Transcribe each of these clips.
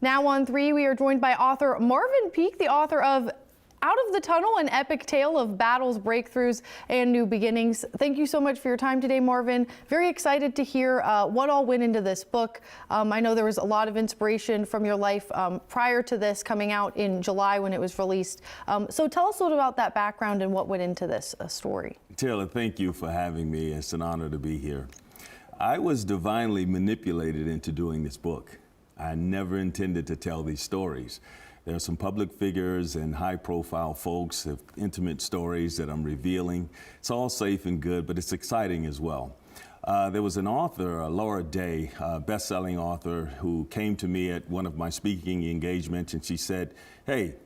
Now on 3, we are joined by author Marvin Peake, the author of Out of the Tunnel, an epic tale of battles, breakthroughs, and new beginnings. Thank you so much for your time today, Marvin. Very excited to hear what all went into this book. I know there was a lot of inspiration from your life prior to this coming out in July when it was released. So tell us a little about that background and what went into this story. Taylor, thank you for having me. It's an honor to be here. I was divinely manipulated into doing this book. I never intended to tell these stories. There are some public figures and high-profile folks of intimate stories that I'm revealing. It's all safe and good, but it's exciting as well. There was an author, Laura Day, a best-selling author, who came to me at one of my speaking engagements, and she said, "Hey,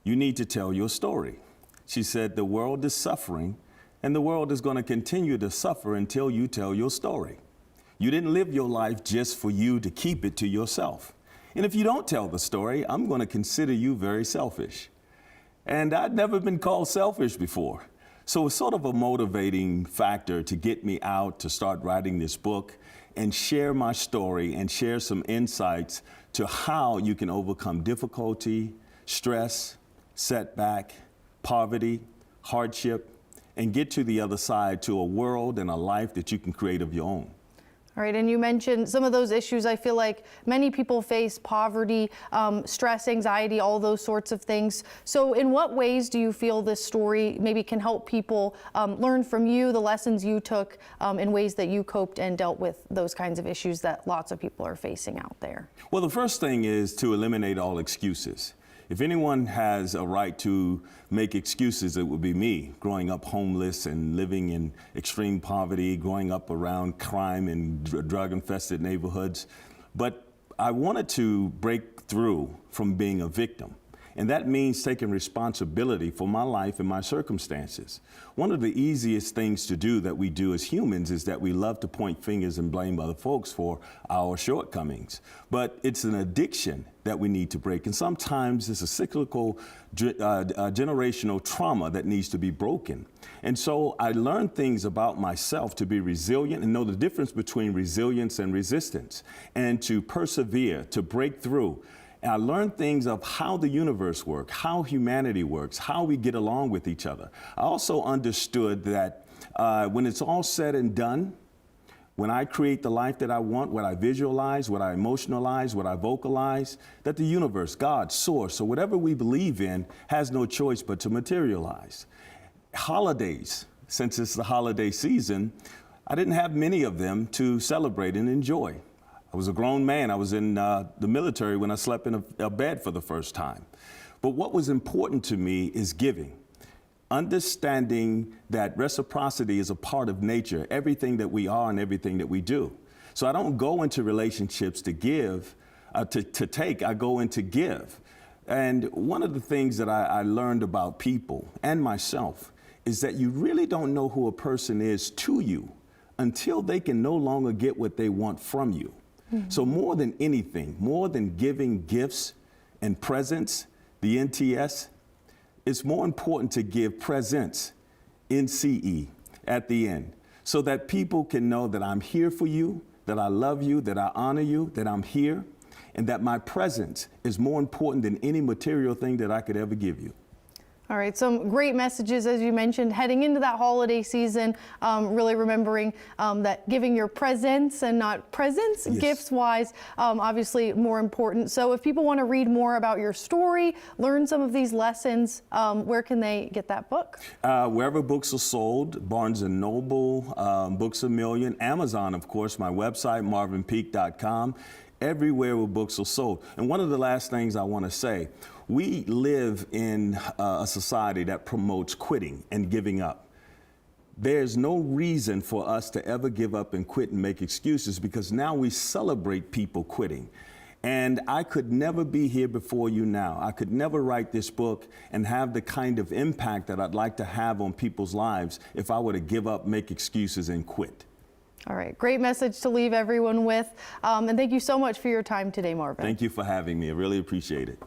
you need to tell your story." She said, "The world is suffering, and the world is going to continue to suffer until you tell your story. You didn't live your life just for you to keep it to yourself. And if you don't tell the story, I'm going to consider you very selfish." And I'd never been called selfish before. So it's sort of a motivating factor to get me out to start writing this book and share my story and share some insights to how you can overcome difficulty, stress, setback, poverty, hardship, and get to the other side to a world and a life that you can create of your own. All right, and you mentioned some of those issues I feel like many people face: poverty, stress, anxiety, all those sorts of things. So in what ways do you feel this story maybe can help people learn from you, the lessons you took, in ways that you coped and dealt with those kinds of issues that lots of people are facing out there? Well, the first thing is to eliminate all excuses. If anyone has a right to make excuses, it would be me, growing up homeless and living in extreme poverty, growing up around crime and drug-infested neighborhoods. But I wanted to break through from being a victim. And that means taking responsibility for my life and my circumstances. One of the easiest things to do that we do as humans is that we love to point fingers and blame other folks for our shortcomings. But it's an addiction that we need to break. And sometimes it's a cyclical generational trauma that needs to be broken. And so I learned things about myself to be resilient and know the difference between resilience and resistance, and to persevere, to break through. And I learned things of how the universe works, how humanity works, how we get along with each other. I also understood that when it's all said and done, when I create the life that I want, what I visualize, what I emotionalize, what I vocalize, that the universe, God, source, or whatever we believe in, has no choice but to materialize. Holidays, since it's the holiday season, I didn't have many of them to celebrate and enjoy. I was a grown man. I was in the military when I slept in a bed for the first time. But what was important to me is giving. Understanding that reciprocity is a part of nature, everything that we are and everything that we do. So I don't go into relationships to give, to take, I go in to give. And one of the things that I learned about people and myself is that you really don't know who a person is to you until they can no longer get what they want from you. Mm-hmm. So more than anything, more than giving gifts and presents, the NTS, it's more important to give presents, NCE, at the end, so that people can know that I'm here for you, that I love you, that I honor you, that I'm here, and that my presence is more important than any material thing that I could ever give you. All right, some great messages, as you mentioned, heading into that holiday season, really remembering that giving your presents and not presents, yes, gifts-wise, obviously more important. So if people want to read more about your story, learn some of these lessons, where can they get that book? Wherever books are sold, Barnes & Noble, Books A Million, Amazon, of course, my website, marvinpeake.com. Everywhere where books are sold. And one of the last things I want to say, we live in a society that promotes quitting and giving up. There's no reason for us to ever give up and quit and make excuses, because now we celebrate people quitting. And I could never be here before you now. I could never write this book and have the kind of impact that I'd like to have on people's lives if I were to give up, make excuses, and quit. All right, great message to leave everyone with. And thank you so much for your time today, Marvin. Thank you for having me. I really appreciate it.